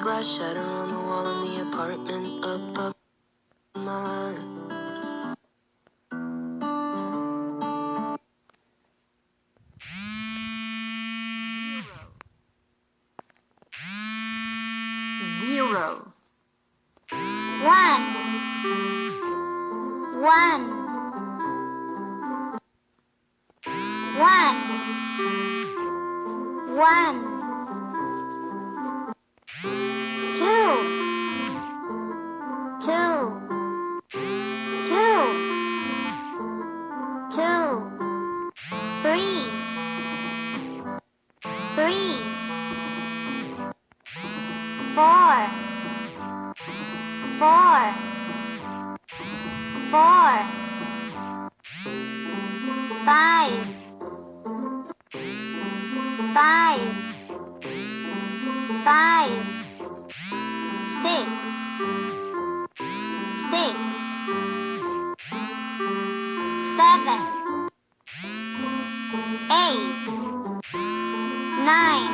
glass shatter on the wall in the apartment above mine. Zero. One. One. One. One. Two. Two. Two. Two. Three. Three. Four. Four. Four. Five. Five. Five. Six. Six. Seven. Eight. Nine.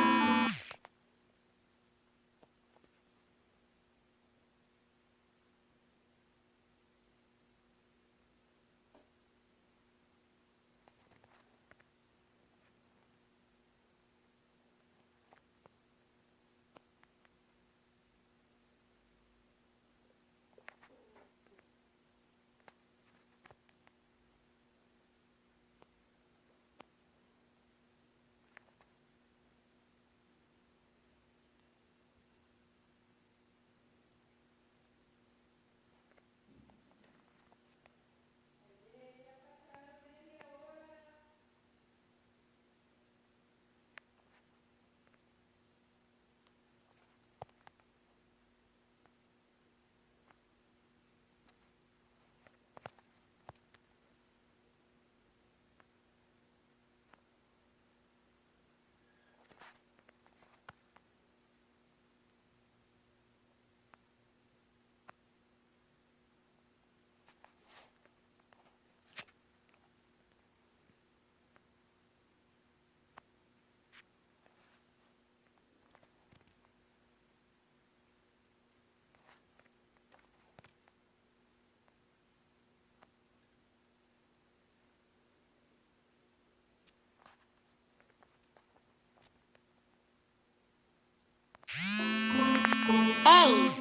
Eight.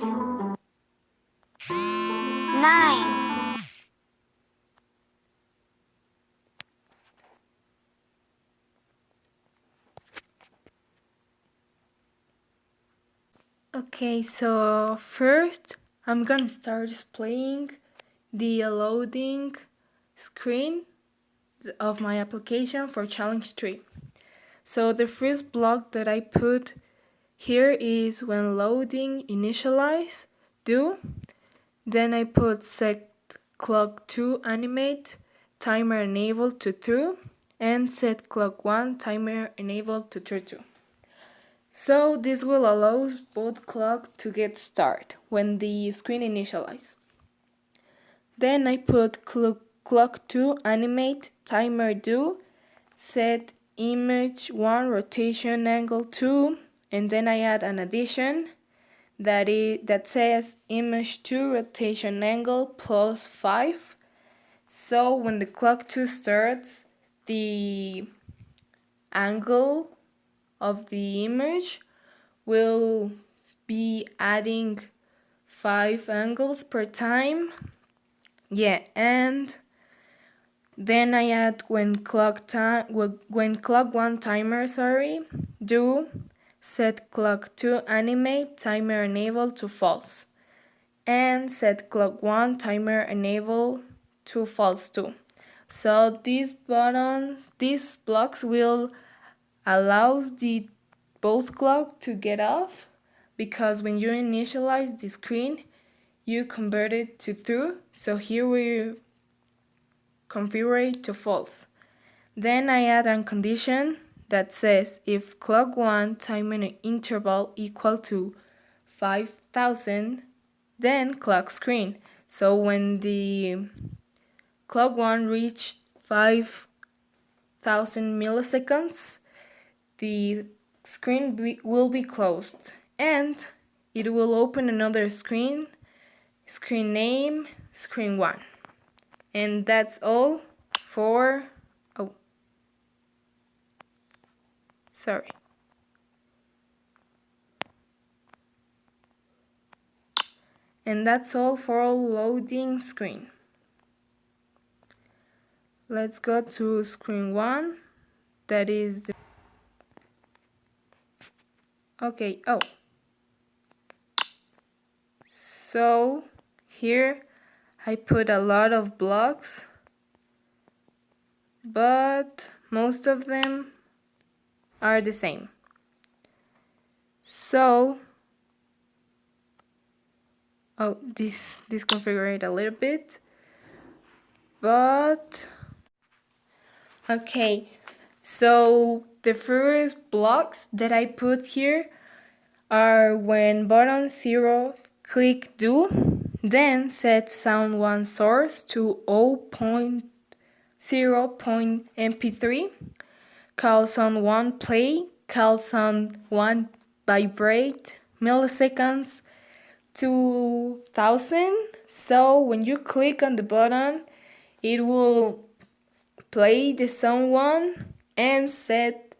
Nine. Okay, so first I'm gonna start displaying the loading screen of my application for challenge 3. So the first block that I put here is when loading initialize do. Then I put set clock 2 animate timer enabled to true and set clock 1 timer enabled to true 2. So this will allow both clocks to get started when the screen initializes. Then I put clock 2 animate timer do, set image 1 rotation angle 2, and then I add an addition that says image 2 rotation angle plus 5. So when the clock 2 starts, the angle of the image will be adding 5 angles per time. Yeah, and then I add when clock 1 timer do set clock 2 animate timer enable to false and set clock 1 timer enable to false too. So these blocks will allows the both clock to get off, because when you initialize the screen you convert it to true, so here we configure it to false. Then I add a condition that says if clock 1 timer interval equal to 5000, then clock screen. So when the clock 1 reached 5000 milliseconds, the screen will be closed, and it will open another screen, screen name, screen 1. And that's all for, sorry. And that's all for loading screen. Let's go to screen 1. That is the... Okay, so here I put a lot of blocks, but most of them are the same. So, this configured a little bit, but okay. So the first blocks that I put here are when button 0 click do, then set sound 1 source to 0.0.mp3, call sound 1 play, call sound 1 vibrate, milliseconds 2000. So when you click on the button, it will play the sound 1 and set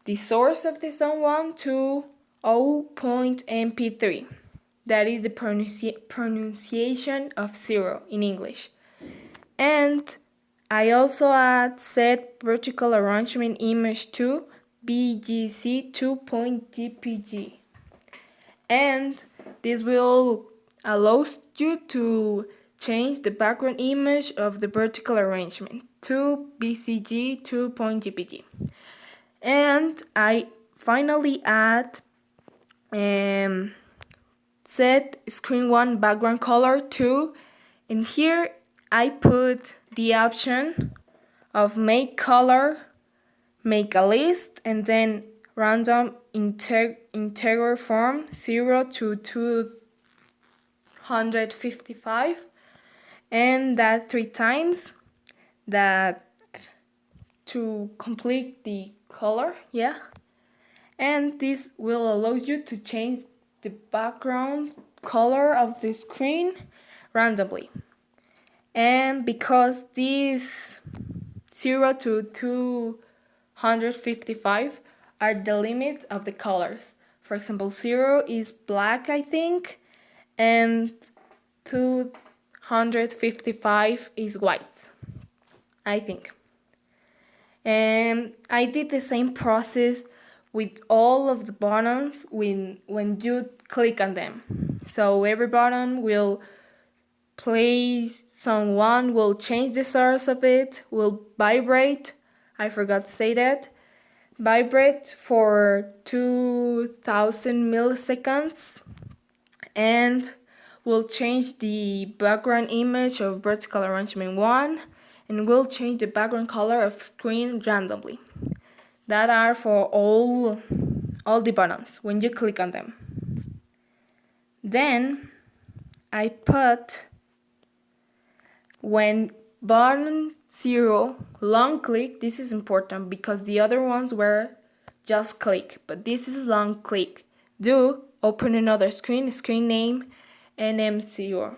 the source of the sound 1 to 0.mp3. That is the pronunciation of 0 in English. And I also add set vertical arrangement image to BGC2.jpg. And this will allow you to change the background image of the vertical arrangement to BCG2.jpg. And I finally add set screen 1 background color to, and here I put the option of make color, make a list, and then random integer form 0 to 255, and that 3 times, that to complete the color, yeah. And this will allow you to change the background color of the screen randomly. And because these 0 to 255 are the limit of the colors. For example, 0 is black, I think, and 255 is white, I think. And I did the same process with all of the buttons when you click on them. So every button will play sound 1, will change the source of it, will vibrate, I forgot to say that, vibrate for 2000 milliseconds, and will change the background image of vertical arrangement 1, and will change the background color of screen randomly. That are for all the buttons when you click on them. Then I put when button 0 long click, this is important because the other ones were just click, but this is long click. Do open another screen name, and M0.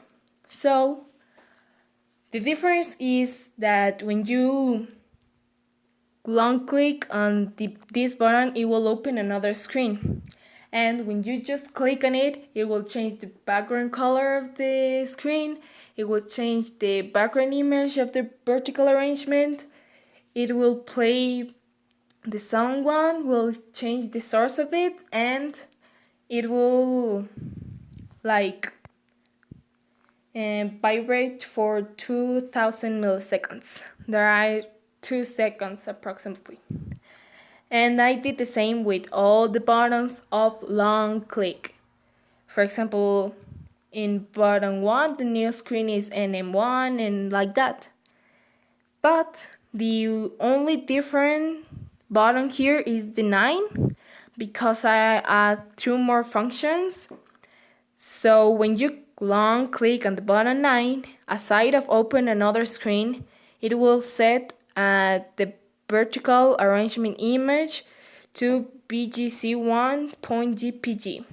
So the difference is that when you long click on this button, it will open another screen. And when you just click on it, it will change the background color of the screen. It will change the background image of the vertical arrangement. It will play the sound 1, will change the source of it, and it will vibrate for 2000 milliseconds. There are 2 seconds approximately. And I did the same with all the buttons of long click. For example, in button 1, the new screen is NM1 and like that. But the only different button here is the 9, because I add 2 more functions. So when you long click on the button 9, aside of open another screen, it will set the vertical arrangement image to BGC1.jpg.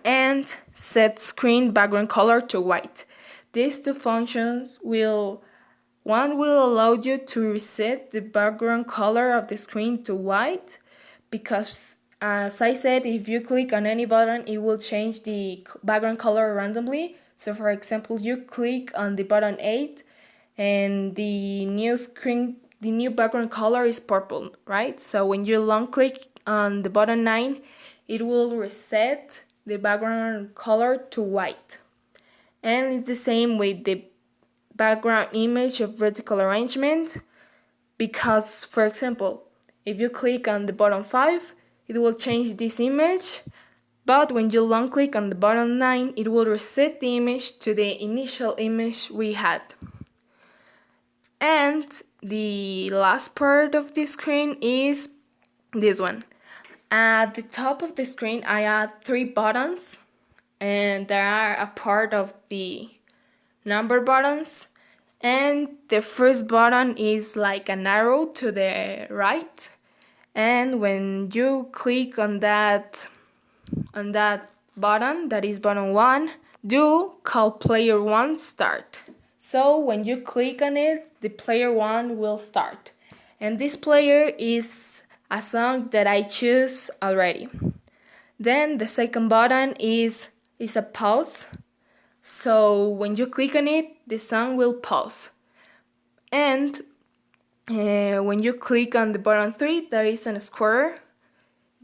and set screen background color to white. These two functions will allow you to reset the background color of the screen to white, because as I said, if you click on any button, it will change the background color randomly. So for example, you click on the button 8 and the new background color is purple, right? So when you long click on the button 9, it will reset the background color to white. And it's the same with the background image of vertical arrangement, because for example, if you click on the button 5, it will change this image, but when you long click on the button 9, it will reset the image to the initial image we had. And the last part of the screen is this one. At the top of the screen, I add 3 buttons, and they are a part of the number buttons. And the first button is like an arrow to the right, and when you click on that button, that is button 1, do call player 1 start. So when you click on it, the player 1 will start, and this player is a song that I choose already. Then the second button is a pause. So when you click on it, the song will pause. And when you click on the button 3, there is a square.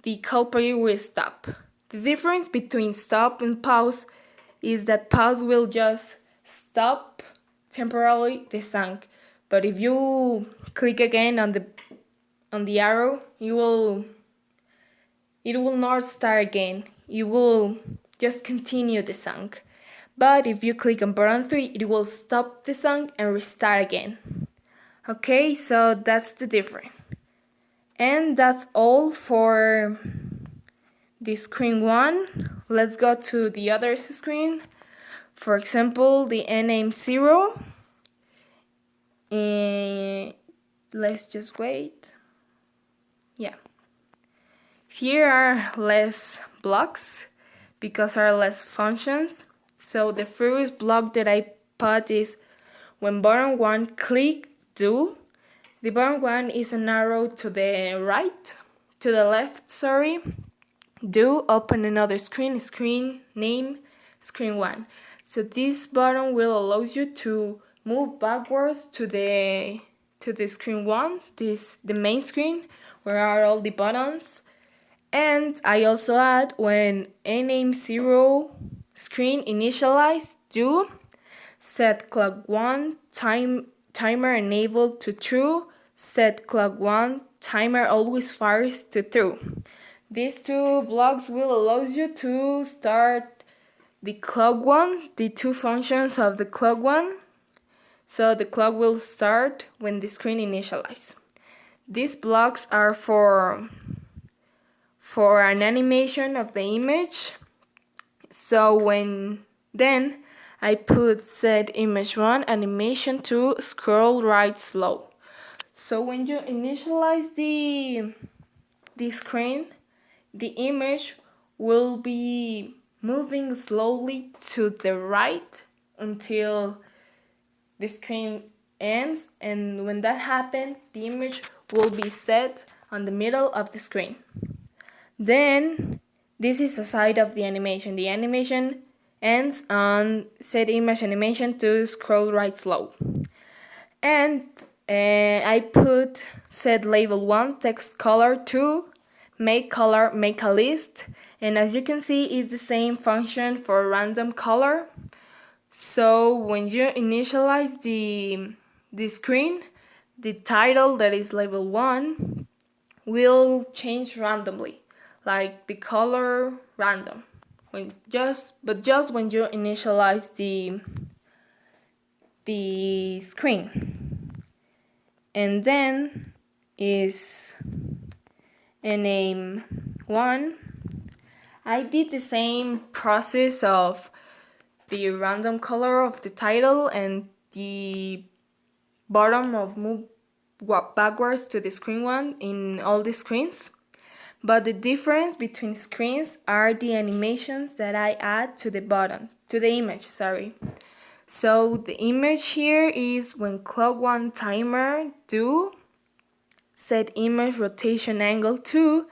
The call player will stop. The difference between stop and pause is that pause will just stop temporarily the song. But if you click again on the arrow, it will not start again. It will just continue the song. But if you click on button 3, it will stop the song and restart again. Okay, so that's the difference. And that's all for the screen 1. Let's go to the other screen. For example, the name0. Let's just wait. Yeah. Here are less blocks because there are less functions. So the first block that I put is when button 1 click do. The button 1 is an arrow to the left, do open another screen name screen 1. So this button will allow you to move backwards to the screen 1, the main screen where are all the buttons. And I also add when name0 screen initialize do set clock 1 timer enabled to true, set clock 1 timer always fires to true. These two blocks will allow you to start the clock 1, the two functions of the clock 1. So the clock will start when the screen initializes. These blocks are for an animation of the image. So then I put set image 1 animation to scroll right slow. So when you initialize the screen, the image will be moving slowly to the right until the screen ends, and when that happens, the image will be set on the middle of the screen. Then this is the side of the animation. The animation ends on set image animation to scroll right slow. And I put set label 1 text color to make color make a list, and as you can see, it's the same function for random color. So when you initialize the screen, the title that is label 1 will change randomly, like the color random, just when you initialize the screen. And then is a name 1. I did the same process of the random color of the title and the bottom of move backwards to the screen 1 in all the screens. but the difference between screens are the animations that I add to the button, to the image, sorry. So the image here is when clock 1 timer do set image rotation angle 2,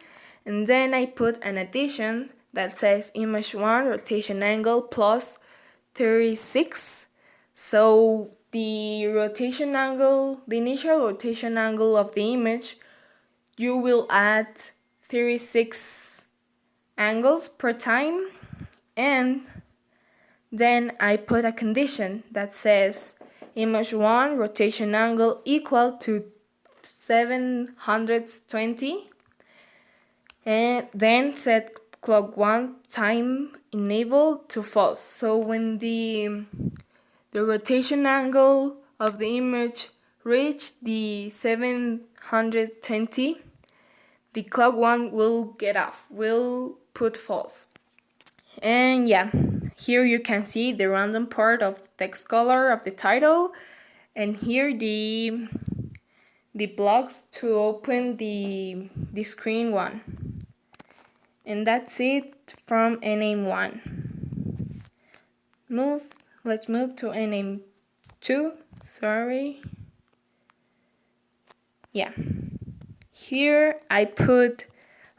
and then I put an addition that says image 1 rotation angle plus 36. So the rotation angle, the initial rotation angle of the image, you will add 36 angles per time, and then I put a condition that says image 1 rotation angle equal to 720, and then set clock 1 time enabled to false. So when the rotation angle of the image reach the 720, the clock 1 will get off, will put false. And yeah, here you can see the random part of the text color of the title, and here the blocks to open the screen 1. And that's it from NAIM1. Let's move to NAIM2. Sorry. Yeah. Here I put,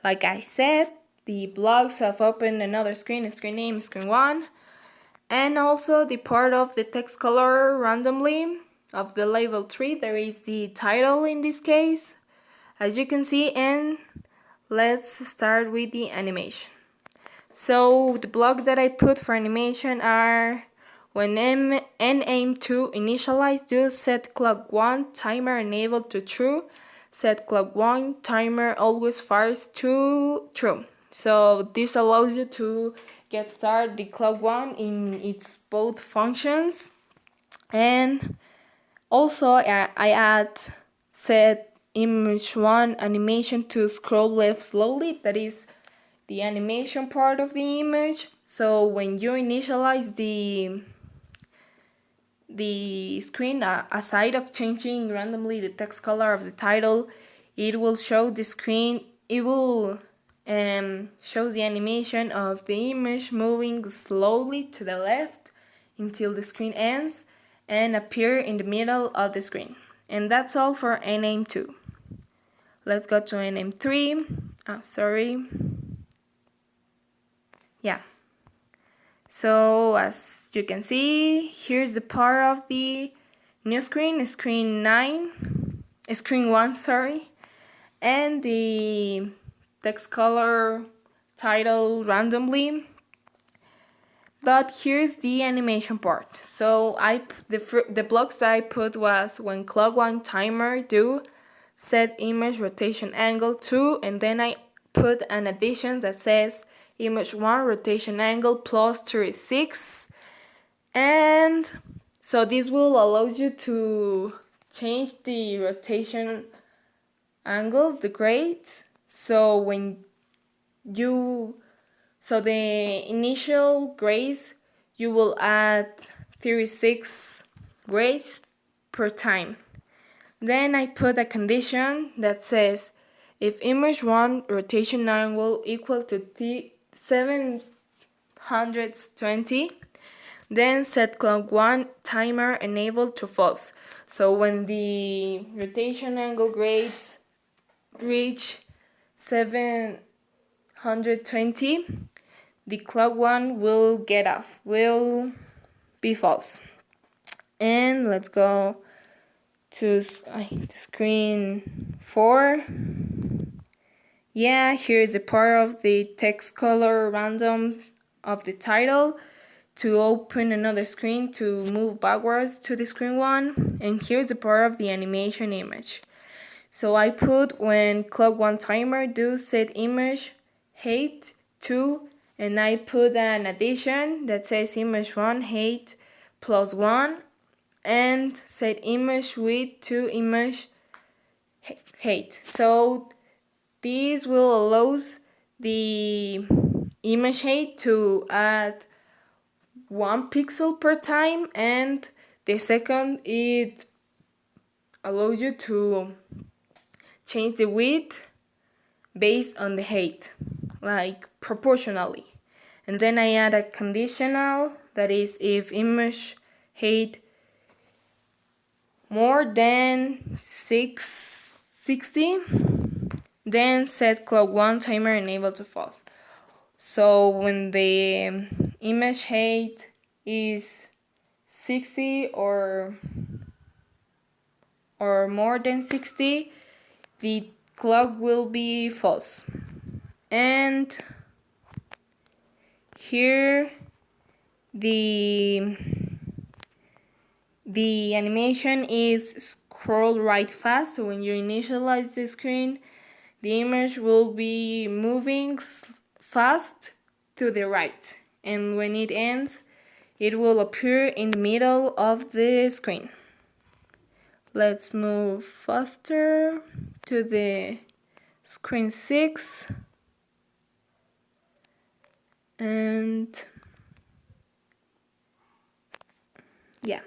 like I said, the blocks of open another screen, screen name, screen 1, and also the part of the text color randomly of the level 3. There is the title in this case, as you can see, and let's start with the animation. So the blocks that I put for animation are when NAIM2 initialize, do set clock 1 timer enabled to true, set clock 1 timer always fires to true. So this allows you to get started the clock 1 in its both functions. And also I add set image 1 animation to scroll left slowly, that is the animation part of the image. So when you initialize the screen, aside of changing randomly the text color of the title, it will show the screen, it will show the animation of the image moving slowly to the left until the screen ends and appear in the middle of the screen. And that's all for NAIM2. Let's go to NAIM3. Sorry. Yeah. So as you can see, here's the part of the new screen, screen 1, sorry, and the text color title randomly. But here's the animation part. So the blocks that I put was when clock 1 timer do set image rotation angle 2, and then I put an addition that says image 1 rotation angle plus 36, and so this will allow you to change the rotation angles, the grade. So the initial grades, you will add 36 grades per time. Then I put a condition that says if image 1 rotation angle equal to 720, then set clock 1 timer enabled to false. So when the rotation angle grades reach 720, the clock 1 will get off, will be false. And let's go to screen 4. Yeah, here's the part of the text color random of the title to open another screen to move backwards to the screen 1. And here's the part of the animation image. So I put when clock 1 timer do set image height 2, and I put an addition that says image 1 height plus 1, and set image width to image height. So this will allow the image height to add 1 pixel per time, and the second, it allows you to change the width based on the height, like proportionally. And then I add a conditional, that is if image height more than 660, then set clock 1 timer enable to false. So when the image height is 60 or more than 60, the clock will be false. And here the animation is scroll right fast. So when you initialize the screen, the image will be moving fast to the right, and when it ends, it will appear in the middle of the screen. Let's move faster to the screen 6, and yeah,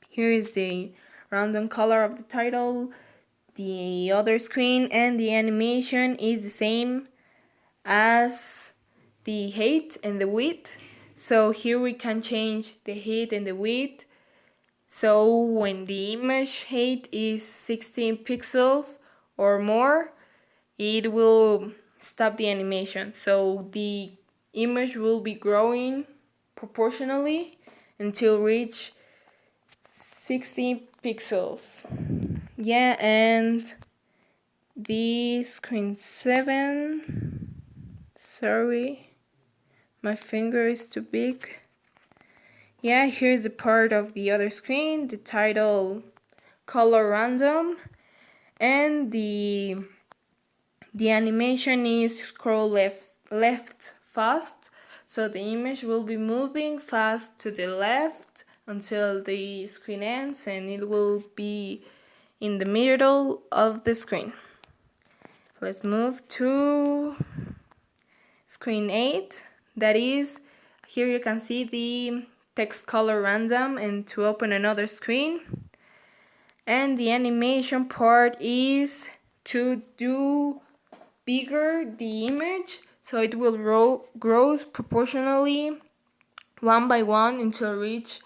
here is the random color of the title, the other screen, and the animation is the same as the height and the width. So here we can change the height and the width. So when the image height is 16 pixels or more, it will stop the animation. So the image will be growing proportionally until reach 16 pixels. Yeah, and the screen 7, sorry, my finger is too big. Yeah, here's the part of the other screen, the title color random, and the animation is scroll left fast, so the image will be moving fast to the left until the screen ends, and it will be in the middle of the screen. Let's move to screen 8. That is, here you can see the text color random, and to open another screen. And the animation part is to do bigger the image, so it will grow proportionally 1 by 1 until reach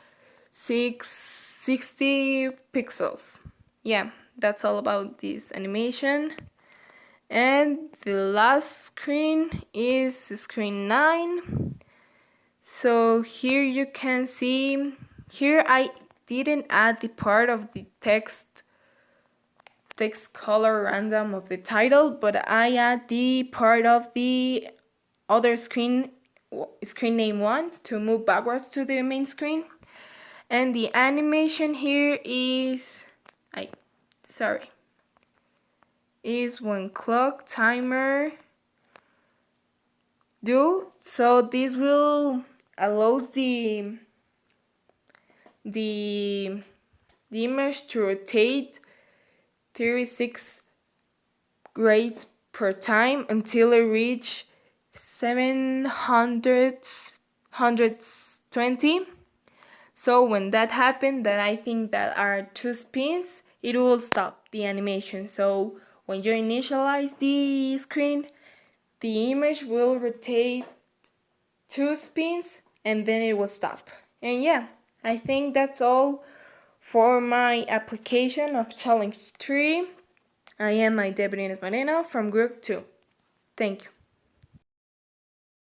660 pixels. Yeah, that's all about this animation. And the last screen is screen 9. So here you can see, here I didn't add the part of the text color random of the title, but I add the part of the other screen name 1 to move backwards to the main screen. And the animation here is when clock timer do. So this will allow the image to rotate 36 grades per time until it reach 720. So when that happens, that I think that are 2 spins, it will stop the animation. So when you initialize the screen, the image will rotate 2 spins and then it will stop. And yeah, I think that's all for my application of Challenge 3. I am my Debrines Moreno from Group 2. Thank you.